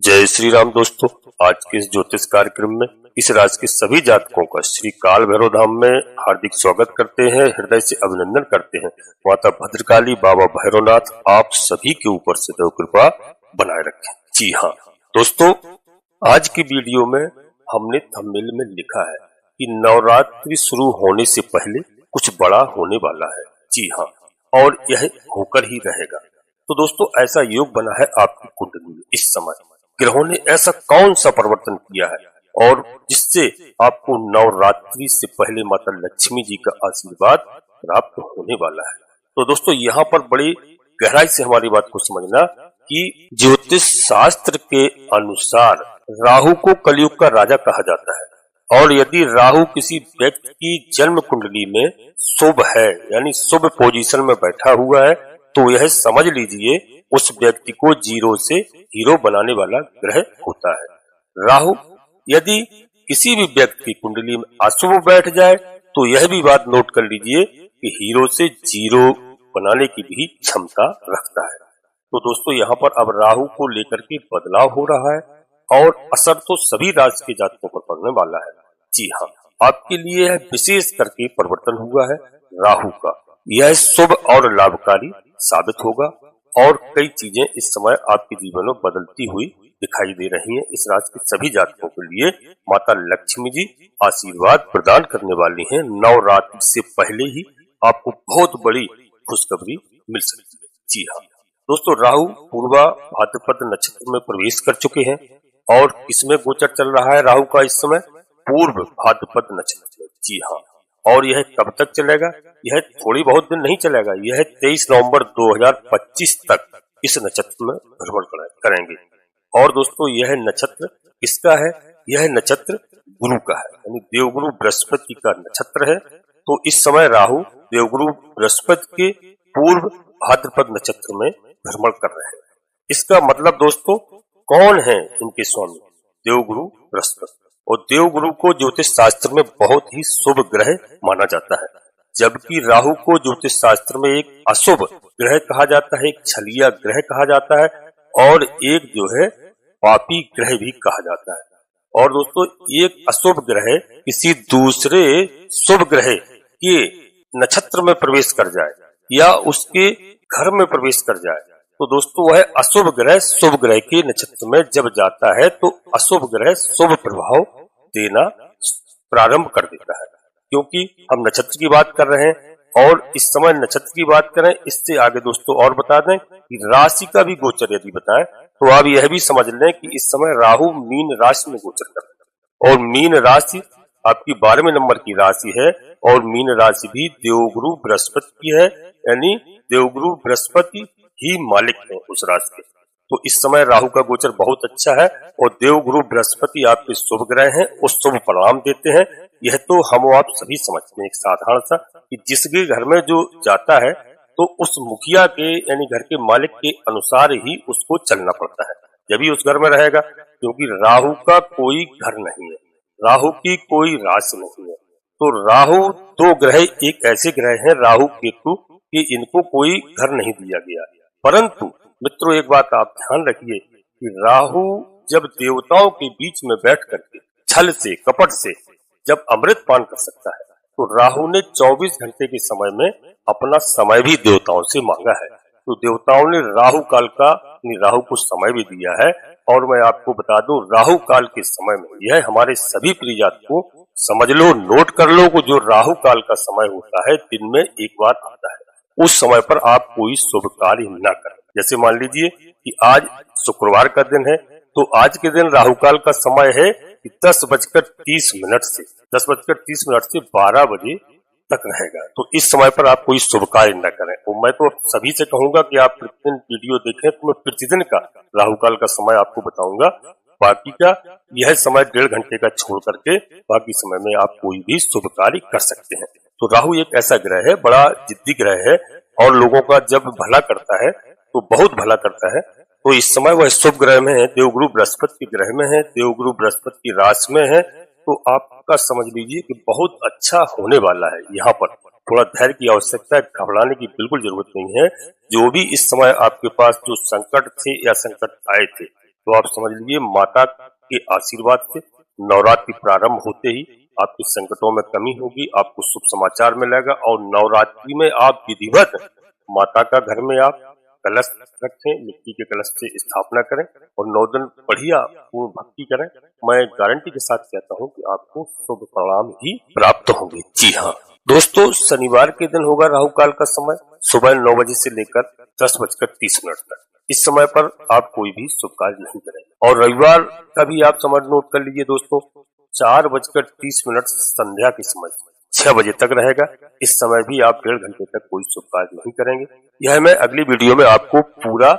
जय श्री राम दोस्तों। आज के इस ज्योतिष कार्यक्रम में इस राशि के सभी जातकों का श्री काल भैरव धाम में हार्दिक स्वागत करते हैं, हृदय से अभिनंदन करते हैं। माता भद्रकाली, बाबा भैरवनाथ आप सभी के ऊपर से देव कृपा बनाए रखें। जी हाँ दोस्तों, आज की वीडियो में हमने थंबनेल में लिखा है कि नवरात्रि शुरू होने से पहले कुछ बड़ा होने वाला है। जी हाँ, और यह होकर ही रहेगा। तो दोस्तों, ऐसा योग बना है आपकी कुंडली में। इस समय ग्रहों ने ऐसा कौन सा परिवर्तन किया है और जिससे आपको नवरात्रि से पहले माता लक्ष्मी जी का आशीर्वाद प्राप्त होने वाला है। तो दोस्तों, यहाँ पर बड़ी गहराई से हमारी बात को समझना कि ज्योतिष शास्त्र के अनुसार राहु को कलयुग का राजा कहा जाता है, और यदि राहु किसी व्यक्ति की जन्म कुंडली में शुभ है, यानी शुभ पोजीशन में बैठा हुआ है, तो यह समझ लीजिए उस व्यक्ति को जीरो से हीरो बनाने वाला ग्रह होता है। राहु यदि किसी भी व्यक्ति की कुंडली में अशुभ बैठ जाए तो यह भी बात नोट कर लीजिए कि हीरो से जीरो बनाने की भी क्षमता रखता है। तो दोस्तों, यहाँ पर अब राहु को लेकर के बदलाव हो रहा है और असर तो सभी राशि के जातकों पर पड़ने वाला है। जी हाँ, आपके लिए विशेष करके परिवर्तन हुआ है राहु का। यह शुभ और लाभकारी साबित होगा और कई चीजें इस समय आपके जीवन में बदलती हुई दिखाई दे रही हैं। इस राशि के सभी जातकों के लिए माता लक्ष्मी जी आशीर्वाद प्रदान करने वाली हैं। नवरात्रि से पहले ही आपको बहुत बड़ी खुशखबरी मिल सकती है। जी हाँ दोस्तों, राहु पूर्वा भाद्रपद नक्षत्र में प्रवेश कर चुके हैं और इसमें गोचर चल रहा है राहु का इस समय पूर्व भाद्रपद नक्षत्र में। जी हाँ, और यह कब तक चलेगा? यह थोड़ी बहुत दिन नहीं चलेगा, यह 23 नवंबर 2025 तक इस नक्षत्र में भ्रमण करेंगे। और दोस्तों, यह नक्षत्र किसका है? यह नक्षत्र गुरु का है, यानी देवगुरु बृहस्पति का नक्षत्र है। तो इस समय राहु देवगुरु बृहस्पति के पूर्व भाद्रपद नक्षत्र में भ्रमण कर रहे हैं। इसका मतलब दोस्तों, कौन है इनके स्वामी? देवगुरु बृहस्पति। और देवगुरु को ज्योतिष शास्त्र में बहुत ही शुभ ग्रह माना जाता है, जबकि राहु को ज्योतिष शास्त्र में एक अशुभ ग्रह कहा जाता है, एक छलिया ग्रह कहा जाता है और एक जो है पापी ग्रह भी कहा जाता है। और दोस्तों, एक अशुभ ग्रह किसी दूसरे शुभ ग्रह के नक्षत्र में प्रवेश कर जाए या उसके घर में प्रवेश कर जाए तो दोस्तों वह अशुभ ग्रह शुभ ग्रह के नक्षत्र में जब जाता है तो अशुभ ग्रह शुभ प्रभाव देना प्रारंभ कर देता है। क्योंकि हम नक्षत्र की बात कर रहे हैं और इस समय नक्षत्र की बात करें, इससे आगे दोस्तों और बता दें कि राशि का भी गोचर यदि बताएं तो आप यह भी समझ लें कि इस समय राहु मीन राशि में गोचर कर रहे हैं और मीन राशि आपकी 12वें नंबर की राशि है और मीन राशि भी देवगुरु बृहस्पति की है, यानी देवगुरु बृहस्पति ही मालिक है उस राशि के। तो इस समय राहु का गोचर बहुत अच्छा है और देवगुरु बृहस्पति आपके शुभ ग्रह हैं, उस शुभ परिणाम देते हैं। यह तो हम आप सभी समझते हैं एक साधारण सा कि जिसके घर में जो जाता है तो उस मुखिया के यानी घर के मालिक के अनुसार ही उसको चलना पड़ता है, जब ही उस घर में रहेगा। क्योंकि राहु का कोई घर नहीं है, राहु की कोई राशि नहीं है। तो राहु दो ग्रह एक ऐसे ग्रह हैं राहु केतु कि इनको कोई घर नहीं दिया गया। परंतु मित्रों, एक बात आप ध्यान रखिए कि राहु जब देवताओं के बीच में बैठ करके छल से कपट से जब अमृत पान कर सकता है तो राहु ने 24 घंटे के समय में अपना समय भी देवताओं से मांगा है। तो देवताओं ने राहु काल का राहु को समय भी दिया है। और मैं आपको बता दूं, राहु काल के समय में यह हमारे सभी प्रियजात को समझ लो, नोट कर लो कि जो राहु काल का समय होता है दिन में एक बार आता है। उस समय पर आप कोई शुभ कार्य न करें। जैसे मान लीजिए कि आज शुक्रवार का दिन है तो आज के दिन राहु काल का समय है 10:30 से 12 बजे तक रहेगा। तो इस समय पर आप कोई शुभ कार्य न करें। तो मैं तो सभी से कहूंगा कि आप प्रतिदिन वीडियो देखें तो मैं प्रतिदिन का राहु काल का समय आपको बताऊंगा। बाकी का यह समय 1.5 घंटे का छोड़ करके बाकी समय में आप कोई भी शुभ कार्य कर सकते हैं। तो राहु एक ऐसा ग्रह है, बड़ा जिद्दी ग्रह है और लोगों का जब भला करता है तो बहुत भला करता है। तो इस समय वह शुभ ग्रह में है, देवगुरु बृहस्पति के ग्रह में है, देवगुरु बृहस्पति की राशि में है। तो आपका समझ लीजिए कि बहुत अच्छा होने वाला है। यहाँ पर थोड़ा धैर्य की आवश्यकता है, घबराने की बिल्कुल जरूरत नहीं है। जो भी इस समय आपके पास जो संकट थे या संकट आए थे तो आप समझ लीजिए माता के आशीर्वाद से नवरात्रि प्रारंभ होते ही आपके संकटों में कमी होगी, आपको शुभ समाचार मिलेगा और नवरात्रि में आप विधिवत माता का घर में आप कलश रखें, मिट्टी के कलश से स्थापना करें और 9 दिन बढ़िया पूर्ण भक्ति करें। मैं गारंटी के साथ कहता हूं कि आपको शुभ परिणाम ही प्राप्त होंगे। जी हाँ दोस्तों, शनिवार के दिन होगा राहु काल का समय सुबह 9 बजे से लेकर 10:30 तक। इस समय पर आप कोई भी शुभ कार्य नहीं करें। और रविवार का भी आप समय नोट कर लीजिए दोस्तों, 4:30 संध्या के समय 6 बजे तक रहेगा। इस समय भी आप 1.5 घंटे तक कोई शुभ कार्य नहीं करेंगे। यह मैं अगली वीडियो में आपको पूरा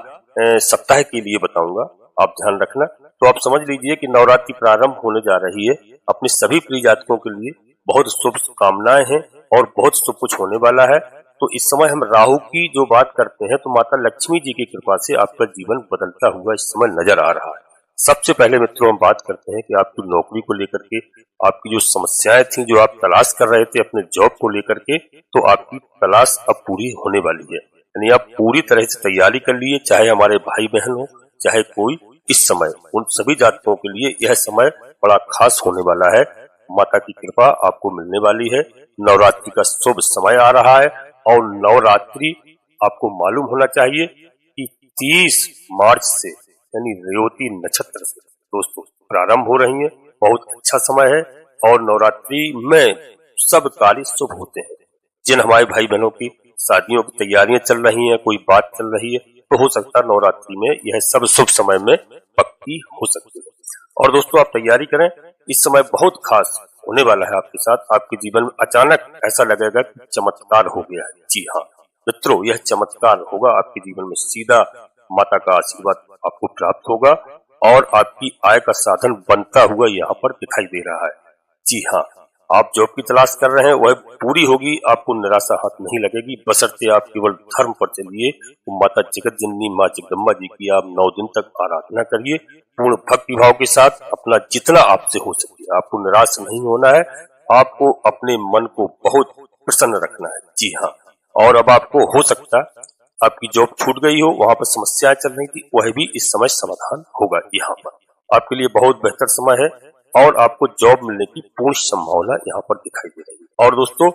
सप्ताह के लिए बताऊंगा, आप ध्यान रखना। तो आप समझ लीजिए कि नवरात्रि प्रारंभ होने जा रही है। अपने सभी प्रिय जातकों के लिए बहुत शुभ कामनाएं हैं और बहुत शुभ कुछ होने वाला है। तो इस समय हम राहु की जो बात करते हैं तो माता लक्ष्मी जी की कृपा से आपका जीवन बदलता हुआ इस समय नजर आ रहा है। सबसे पहले मित्रों हम बात करते हैं कि आपकी नौकरी को लेकर के आपकी जो समस्याएं थी, जो आप तलाश कर रहे थे अपने जॉब को लेकर के, तो आपकी तलाश अब पूरी होने वाली है। यानी आप पूरी तरह से तैयारी कर लिए, चाहे हमारे भाई बहन हो चाहे कोई, इस समय उन सभी जातकों के लिए यह समय बड़ा खास होने वाला है। माता की कृपा आपको मिलने वाली है। नवरात्रि का शुभ समय आ रहा है और नवरात्रि आपको मालूम होना चाहिए कि 30 मार्च से यानी रेवती नक्षत्र से दोस्तों प्रारंभ हो रही है। बहुत अच्छा समय है और नवरात्रि में सब कार्य शुभ होते हैं। जिन हमारे भाई बहनों की शादियों की तैयारियां चल रही हैं, कोई बात चल रही है, तो हो सकता है नवरात्रि में यह सब शुभ समय में पक्की हो सकती है। और दोस्तों आप तैयारी करें, इस समय बहुत खास होने वाला है आपके साथ। आपके जीवन में अचानक ऐसा लगेगा कि चमत्कार हो गया है। जी हाँ मित्रों, यह चमत्कार होगा आपके जीवन में। सीधा माता का आशीर्वाद आपको प्राप्त होगा और आपकी आय का साधन बनता हुआ यहाँ पर दिखाई दे रहा है। जी हाँ, आप जॉब की तलाश कर रहे हैं वह पूरी होगी, आपको निराशा हाथ नहीं लगेगी, बशर्ते आप केवल धर्म पर चलिए। तो माता जगत जननी माँ जगदम्बा जी की आप 9 दिन तक आराधना करिए पूर्ण भक्ति भाव के साथ, अपना जितना आपसे हो सके। आपको निराश नहीं होना है, आपको अपने मन को बहुत प्रसन्न रखना है। जी हाँ, और अब आपको हो सकता है आपकी जॉब छूट गई हो, वहां पर समस्याएं चल रही थी, वह भी इस समय समाधान होगा। यहाँ पर आपके लिए बहुत बेहतर समय है और आपको जॉब मिलने की पूर्ण संभावना यहाँ पर दिखाई दे रही है। और दोस्तों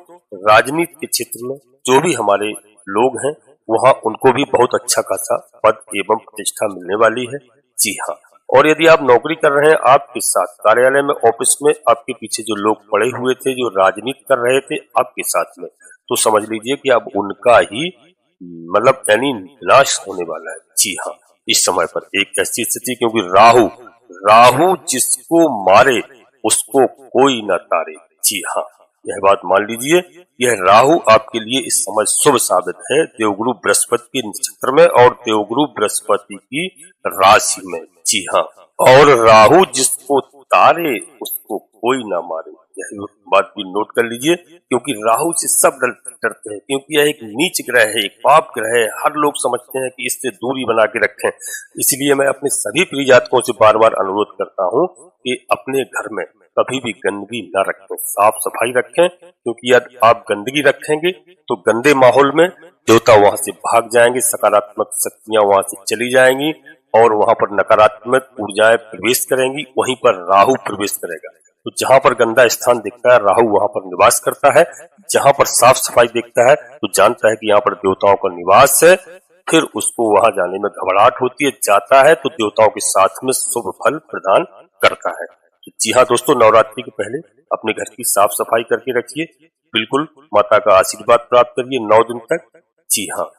राजनीति के क्षेत्र में जो भी हमारे लोग हैं वहाँ उनको भी बहुत अच्छा खासा पद एवं प्रतिष्ठा मिलने वाली है। जी हाँ, और यदि आप नौकरी कर रहे हैं, आपके साथ कार्यालय में ऑफिस में आपके पीछे जो लोग पड़े हुए थे, जो राजनीति कर रहे थे आपके साथ में, तो समझ लीजिए कि अब उनका ही मतलब यानी विनाश होने वाला है। जी हाँ, इस समय पर एक ऐसी स्थिति, क्योंकि राहु जिसको मारे उसको कोई न तारे। जी हाँ, यह बात मान लीजिए, यह राहु आपके लिए इस समय शुभ साबित है देवगुरु बृहस्पति के नक्षत्र में और देवगुरु बृहस्पति की राशि में। जी हाँ, और राहु जिसको तारे उसको कोई ना मारे, यह बात भी नोट कर लीजिए, क्योंकि राहु से सब डरते हैं, क्योंकि यह एक नीच ग्रह है, एक पाप ग्रह है। हर लोग समझते हैं कि इससे दूरी बना के रखें। इसलिए मैं अपने सभी प्रिय जातकों से बार बार अनुरोध करता हूँ कि अपने घर में कभी भी गंदगी न रखें, साफ सफाई रखें, क्योंकि यदि आप गंदगी रखेंगे तो गंदे माहौल में देवता वहां से भाग जाएंगे, सकारात्मक शक्तियां वहां से चली जाएंगी और वहां पर नकारात्मक ऊर्जाएं प्रवेश करेंगी, वहीं पर राहु प्रवेश करेगा। तो जहां पर गंदा स्थान दिखता है राहु वहां पर निवास करता है, जहां पर साफ सफाई दिखता है तो जानता है कि यहाँ पर देवताओं का निवास है, फिर उसको वहां जाने में घबराहट होती है, जाता है तो देवताओं के साथ में शुभ फल प्रदान करता है। तो जी हाँ दोस्तों, नवरात्रि के पहले अपने घर की साफ सफाई करके रखिए, बिल्कुल माता का आशीर्वाद प्राप्त करिए 9 दिन तक। जी हाँ,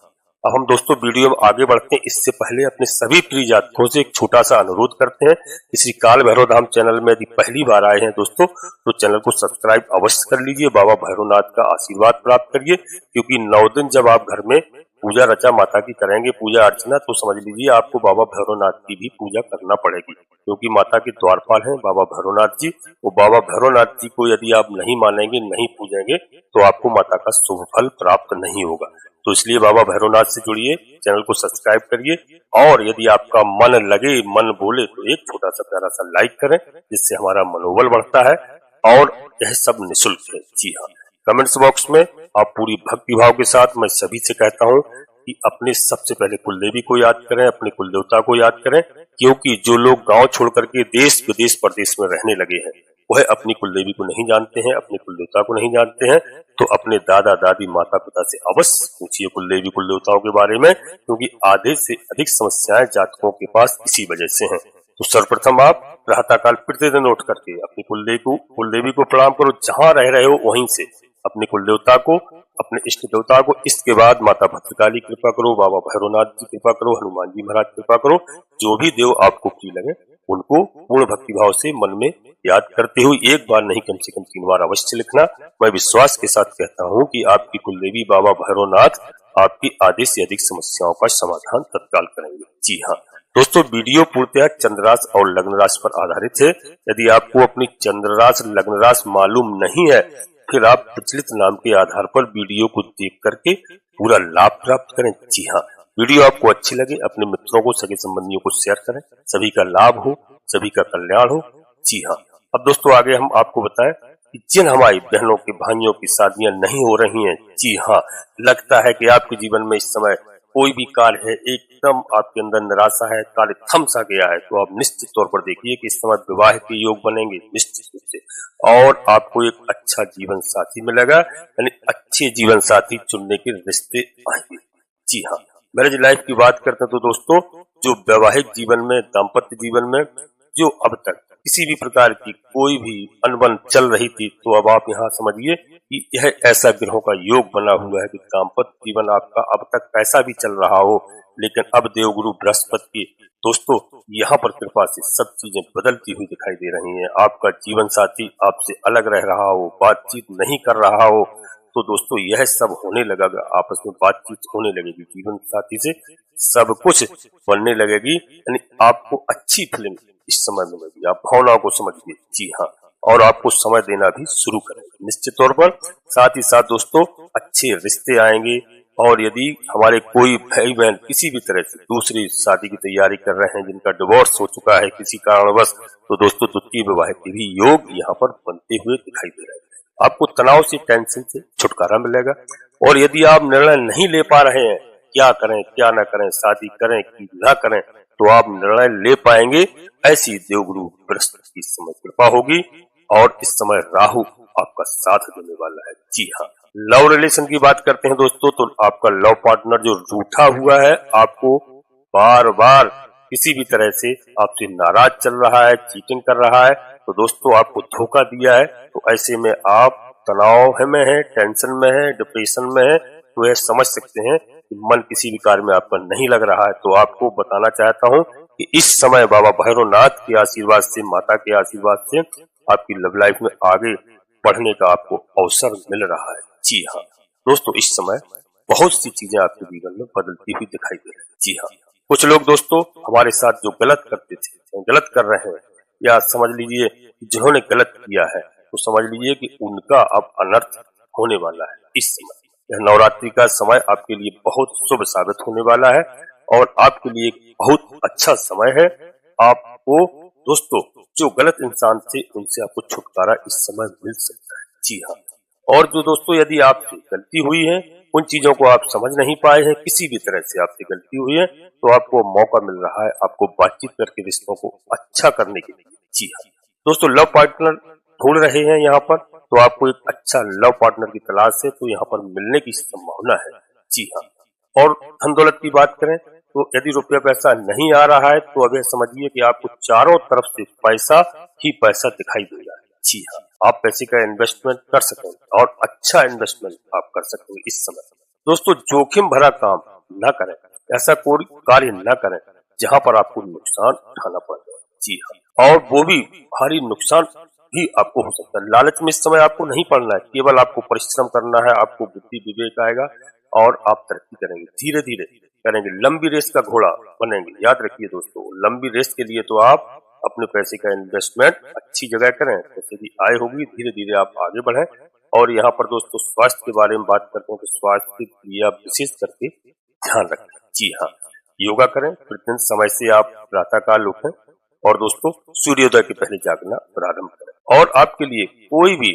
अब हम दोस्तों वीडियो में आगे बढ़ते हैं। इससे पहले अपने सभी प्रिय जातकों से एक छोटा सा अनुरोध करते हैं, श्री काल भैरव धाम चैनल में यदि पहली बार आए हैं दोस्तों तो चैनल को सब्सक्राइब अवश्य कर लीजिए, बाबा भैरवनाथ का आशीर्वाद प्राप्त करिए, क्योंकि 9 दिन जब आप घर में पूजा रचा माता की करेंगे, पूजा अर्चना, तो समझ लीजिए आपको बाबा भैरवनाथ की भी पूजा करना पड़ेगी, क्योंकि माता के द्वारपाल हैं बाबा भैरवनाथ जी। वो बाबा भैरवनाथ जी को यदि आप नहीं मानेंगे, नहीं पूजेंगे, तो आपको माता का शुभ फल प्राप्त नहीं होगा। तो इसलिए बाबा भैरवनाथ से जुड़िए, चैनल को सब्सक्राइब करिए, और यदि आपका मन लगे, मन बोले, तो एक छोटा सा प्यारा सा लाइक करें, जिससे हमारा मनोबल बढ़ता है और यह सब निःशुल्क है। जी हाँ, कमेंट्स बॉक्स में आप पूरी भक्ति भाव के साथ, मैं सभी से कहता हूँ कि अपने सबसे पहले कुलदेवी को याद करें, अपने कुलदेवता को याद करें, क्योंकि जो लोग गांव छोड़ करके देश विदेश परदेश में रहने लगे हैं वह अपनी कुलदेवी को नहीं जानते हैं, अपने कुल देवता को नहीं जानते हैं। तो अपने दादा दादी माता पिता से अवश्य पूछिए कुलदेवी कुल देवताओं के बारे में, क्योंकि आधे से अधिक समस्याएं जातकों के पास इसी वजह से हैं। तो सर्वप्रथम आप प्रातःकाल प्रतिदिन उठ करके अपनी कुलदेवी को प्रणाम करो। जहां रह रहे हो वहीं से अपने कुल देवता को, अपने इष्ट देवता को, इसके बाद माता भद्रकाली कृपा करो, बाबा भैरवनाथ जी कृपा करो, हनुमान जी महाराज कृपा करो। जो भी देव आपको प्रिय लगे उनको पूर्ण भक्ति भाव से मन में याद करते हुए एक बार नहीं कम से कम 3 बार अवश्य लिखना। मैं विश्वास के साथ कहता हूँ कि आपकी कुलदेवी बाबा भैरवनाथ आपकी आधे से अधिक समस्याओं का समाधान तत्काल करेंगे। जी हाँ दोस्तों, वीडियो पूर्णतः चंद्रराशि और लग्न राशि पर आधारित है। यदि आपको अपनी चंद्रराशि लग्न राशि मालूम नहीं है फिर आप प्रचलित नाम के आधार पर वीडियो को देख करके पूरा लाभ प्राप्त करें। जी हाँ, वीडियो आपको अच्छी लगे अपने मित्रों को, सगे संबंधियों को शेयर करें। सभी का लाभ हो, सभी का कल्याण हो। जी हाँ, अब दोस्तों आगे हम आपको बताएं कि जिन हमारी बहनों के भाइयों की शादियां नहीं हो रही हैं, जी हाँ, लगता है कि आपके जीवन में इस समय कोई भी कार्य है एकदम आपके अंदर निराशा है, कार्य थम सा गया है, तो आप निश्चित तौर पर देखिए कि इस समय विवाह के योग बनेंगे निश्चित रूप से, और आपको एक अच्छा जीवन साथी मिलेगा, यानी अच्छे जीवन साथी चुनने के रिश्ते आएंगे। जी हाँ, मैरिज लाइफ की बात करते हैं तो दोस्तों जो वैवाहिक जीवन में, दाम्पत्य जीवन में जो अब तक किसी भी प्रकार की कोई भी अनबन चल रही थी, तो अब आप यहाँ समझिए कि यह ऐसा ग्रहों का योग बना हुआ है कि दाम्पत्य जीवन आपका अब तक कैसा भी चल रहा हो, लेकिन अब देवगुरु बृहस्पति की दोस्तों यहाँ पर कृपा से सब चीजें बदलती हुई दिखाई दे रही हैं। आपका जीवन साथी आपसे अलग रह रहा हो, बातचीत नहीं कर रहा हो, तो दोस्तों यह सब होने लगेगा, आपस में बातचीत होने लगेगी, जीवन साथी से सब कुछ बनने लगेगी, यानी आपको अच्छी फीलिंग इस समय मिलेगी। आप भावनाओं को समझिए। जी हाँ, और आपको समय देना भी शुरू करेंगे निश्चित तौर पर। साथ ही साथ दोस्तों अच्छे रिश्ते आएंगे, और यदि हमारे कोई भाई बहन किसी भी तरह से दूसरी शादी की तैयारी कर रहे हैं, जिनका डिवोर्स हो चुका है किसी कारणवश, तो दोस्तों द्वितीय विवाह के भी योग यहाँ पर बनते हुए दिखाई दे रहे हैं। आपको तनाव से, टेंशन से छुटकारा मिलेगा। और यदि आप निर्णय नहीं ले पा रहे हैं क्या करें क्या ना करें, शादी करें कि ना करें, तो आप निर्णय ले पाएंगे। ऐसी देवगुरु बृहस्पति की समय कृपा होगी, और इस समय राहु आपका साथ देने वाला है। जी हाँ, लव रिलेशन की बात करते हैं दोस्तों, तो आपका लव पार्टनर जो रूठा हुआ है, आपको बार बार किसी भी तरह से आपसे नाराज चल रहा है, चीटिंग कर रहा है, तो दोस्तों आपको धोखा दिया है, तो ऐसे में आप तनाव में है, टेंशन में है, डिप्रेशन में है, तो यह समझ सकते हैं कि मन किसी भी कार्य में आपका नहीं लग रहा है। तो आपको बताना चाहता हूँ कि इस समय बाबा भैरवनाथ के आशीर्वाद से, माता के आशीर्वाद से आपकी लव लाइफ में आगे बढ़ने का आपको अवसर मिल रहा है। जी हाँ दोस्तों, इस समय बहुत सी चीजें आपके जीवन में बदलती हुई दिखाई दे रही है। जी हाँ, कुछ लोग दोस्तों हमारे साथ जो गलत करते थे, गलत कर रहे हैं, या समझ लीजिए जिन्होंने गलत किया है, तो समझ लीजिए कि उनका अब अनर्थ होने वाला है। इस समय यह नवरात्रि का समय आपके लिए बहुत शुभ साबित होने वाला है, और आपके लिए एक बहुत अच्छा समय है। आपको दोस्तों जो गलत इंसान थे उनसे आपको छुटकारा इस समय मिल सकता है। जी हाँ, और जो दोस्तों यदि आपसे गलती हुई है, उन चीजों को आप समझ नहीं पाए हैं, किसी भी तरह से आपसे गलती हुई है, तो आपको मौका मिल रहा है आपको बातचीत करके रिश्तों को अच्छा करने के लिए। जी हाँ दोस्तों, लव पार्टनर ढूंढ रहे हैं यहाँ पर, तो आपको एक अच्छा लव पार्टनर की तलाश है, तो यहाँ पर मिलने की संभावना है। जी हाँ, और धन दौलत की बात करें तो यदि रुपया पैसा नहीं आ रहा है, तो अभी समझिए कि आपको चारों तरफ से पैसा ही पैसा दिखाई दे रहा है। जी हाँ, आप पैसे का इन्वेस्टमेंट कर सकेंगे, और अच्छा इन्वेस्टमेंट आप कर सकेंगे इस समय। दोस्तों जोखिम भरा काम न करें, ऐसा कोई कार्य न करें जहाँ पर आपको नुकसान उठाना पड़ जाए। जी हाँ, और वो भी भारी नुकसान भी आपको हो सकता है। लालच में इस समय आपको नहीं पड़ना है, केवल आपको परिश्रम करना है, आपको बुद्धि विवेक आएगा, और आप तरक्की करेंगे, धीरे धीरे करेंगे, लंबी रेस का घोड़ा बनेंगे। याद रखिए दोस्तों, लंबी रेस के लिए तो आप अपने पैसे का इन्वेस्टमेंट अच्छी जगह करें, पैसे की आय होगी, धीरे धीरे आप आगे बढ़ें। और यहाँ पर दोस्तों स्वास्थ्य के बारे में बात करते हैं, तो स्वास्थ्य के लिए आप विशेष करके ध्यान रखें। जी हाँ, योगा करें, प्रतिदिन समय से आप प्रातःकाल उठें, और दोस्तों सूर्योदय के पहले जागना प्रारंभ करें। और आपके लिए कोई भी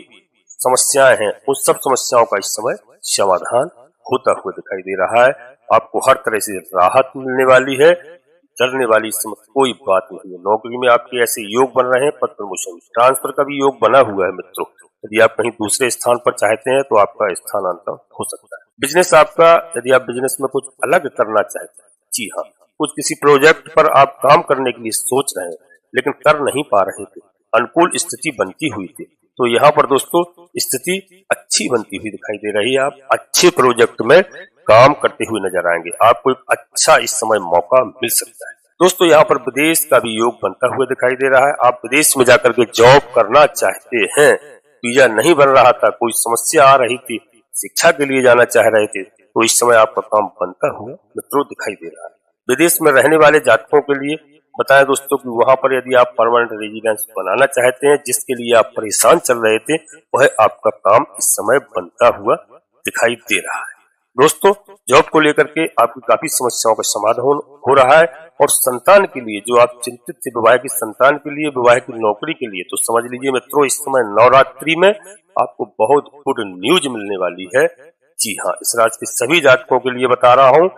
समस्याएं हैं, उस सब समस्याओं का इस समय समाधान होता हुआ दिखाई दे रहा है। आपको हर तरह से राहत मिलने वाली है। डरने वाली इस समय कोई बात नहीं है। नौकरी में आपके ऐसे योग बन रहे हैं, पद प्रमोशन ट्रांसफर का भी योग बना हुआ है मित्रों। यदि आप कहीं दूसरे स्थान पर चाहते हैं तो आपका स्थानांतरण हो सकता है। बिजनेस आपका, यदि आप बिजनेस में कुछ अलग करना चाहते हैं, जी हाँ, कुछ किसी प्रोजेक्ट पर आप काम करने के लिए सोच रहे हैं लेकिन कर नहीं पा रहे थे, अनुकूल स्थिति बनती हुई थी, तो यहाँ पर दोस्तों स्थिति अच्छी बनती हुई दिखाई दे रही है। आप अच्छे प्रोजेक्ट में काम करते हुए नजर आएंगे, आपको एक अच्छा इस समय मौका मिल सकता है। दोस्तों यहाँ पर विदेश का भी योग बनता हुआ दिखाई दे रहा है। आप विदेश में जाकर के जॉब करना चाहते हैं, वीजा नहीं बन रहा था, कोई समस्या आ रही थी, शिक्षा के लिए जाना चाह रहे थे, तो इस समय आपका काम बनता हुआ मित्रों दिखाई दे रहा है। विदेश में रहने वाले जातकों के लिए बताएं दोस्तों कि वहां पर यदि आप परमानेंट रेजिडेंस बनाना चाहते हैं, जिसके लिए आप परेशान चल रहे थे, वह आपका काम इस समय बनता हुआ दिखाई दे रहा है। दोस्तों जॉब को लेकर के आपकी काफी समस्याओं का समाधान हो रहा है, और संतान के लिए जो आप चिंतित थे, विवाह की संतान के लिए, विवाह की नौकरी के लिए, तो समझ लीजिए मित्रों इस समय नवरात्रि में आपको बहुत गुड न्यूज मिलने वाली है। जी हाँ, इस राशि के सभी जातकों के लिए बता रहा हूँ,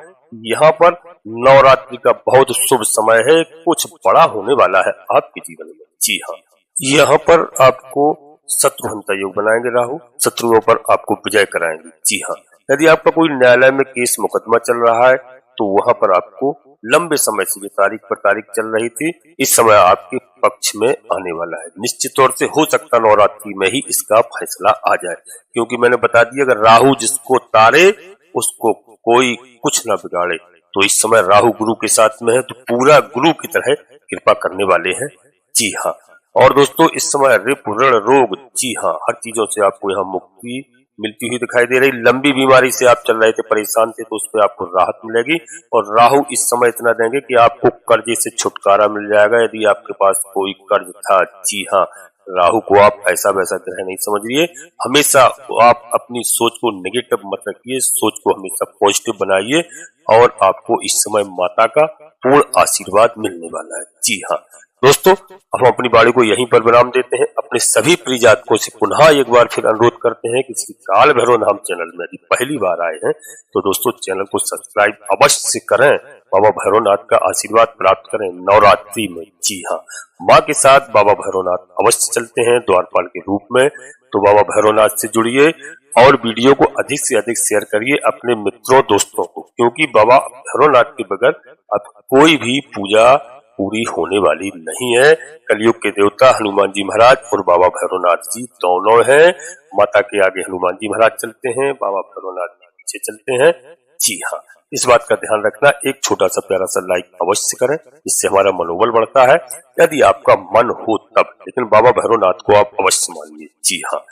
यहाँ पर नवरात्रि का बहुत शुभ समय है, कुछ बड़ा होने वाला है आपके जीवन में। जी हाँ, यहाँ पर आपको शत्रुहंता योग बनाएंगे राहु, शत्रुओं पर आपको विजय कराएंगे। जी हाँ, यदि आपका कोई न्यायालय में केस मुकदमा चल रहा है तो वहां पर आपको लंबे समय से ये तारीख पर तारीख चल रही थी, इस समय आपके पक्ष में आने वाला है। निश्चित तौर से हो सकता नवरात्रि में ही इसका फैसला आ जाए, क्योंकि मैंने बता दिया अगर राहु जिसको तारे उसको कोई कुछ न बिगाड़े। तो इस समय राहु गुरु के साथ में है, तो पूरा गुरु की तरह कृपा करने वाले हैं। जी हाँ, और दोस्तों इस समय रिप ऋण रोग, जी हाँ, हर चीजों से आपको यहाँ मुक्ति मिलती हुई दिखाई दे रही। लंबी बीमारी से आप चल रहे थे, परेशान थे, तो उस पर आपको राहत मिलेगी। और राहु इस समय इतना देंगे कि आपको कर्जे से छुटकारा मिल जाएगा, यदि आपके पास कोई कर्ज था। जी हाँ, राहु को आप ऐसा वैसा ग्रह नहीं समझिए, हमेशा आप अपनी सोच को नेगेटिव मत रखिए, सोच को हमेशा पॉजिटिव बनाइए, और आपको इस समय माता का पूर्ण आशीर्वाद मिलने वाला है। जी हाँ दोस्तों, हम अपनी बाड़ी को यहीं पर विराम देते हैं। अपने सभी प्रिय जातकों से पुनः एक बार फिर अनुरोध करते हैं कि श्री काल भैरव नाम चैनल में यदि पहली बार आए हैं तो दोस्तों चैनल को सब्सक्राइब अवश्य करें, बाबा भैरवनाथ का आशीर्वाद प्राप्त करें नवरात्रि में। जी हाँ, माँ के साथ बाबा भैरवनाथ अवश्य चलते हैं द्वारपाल के रूप में, तो बाबा भैरवनाथ से जुड़िए और वीडियो को अधिक से अधिक शेयर करिए अपने मित्रों दोस्तों को, क्योंकि बाबा भैरवनाथ के बगैर अब कोई भी पूजा पूरी होने वाली नहीं है। कलयुग के देवता हनुमान जी महाराज और बाबा भैरवनाथ जी दोनों हैं। माता के आगे हनुमान जी महाराज चलते हैं, बाबा भैरवनाथ के पीछे चलते हैं। जी हाँ, इस बात का ध्यान रखना। एक छोटा सा प्यारा सा लाइक अवश्य करें, इससे हमारा मनोबल बढ़ता है, यदि आपका मन हो तब, लेकिन बाबा भैरवनाथ को आप अवश्य मानिए। जी हाँ,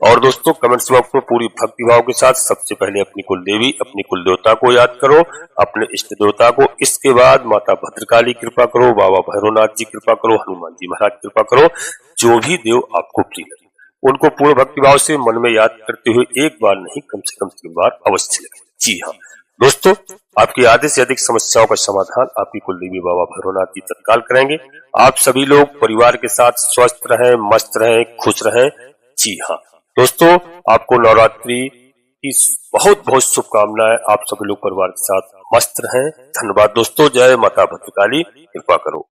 और दोस्तों कमेंट्स बॉक्स में पूरी भक्ति भाव के साथ सबसे पहले अपनी कुल देवी, अपनी कुल देवता को याद करो, अपने इष्ट देवता को, इसके बाद माता भद्रकाली कृपा करो, बाबा भैरवनाथ जी कृपा करो, हनुमान जी महाराज कृपा करो, जो भी देव आपको प्रिय लगे उनको पूर्ण भक्ति भाव से मन में याद करते हुए एक बार नहीं कम से कम 3 बार अवश्य लगे। जी हाँ दोस्तों, आपकी आधे से अधिक समस्याओं का समाधान आपकी कुल देवी बाबा भैरवनाथ जी तत्काल करेंगे। आप सभी लोग परिवार के साथ स्वस्थ रहें, मस्त रहें, खुश रहें। जी हाँ दोस्तों, आपको नवरात्रि की बहुत बहुत शुभकामनाएं। आप सभी लोग परिवार के साथ मस्त रहें। धन्यवाद दोस्तों, जय माता भद्रकाली, कृपा करो।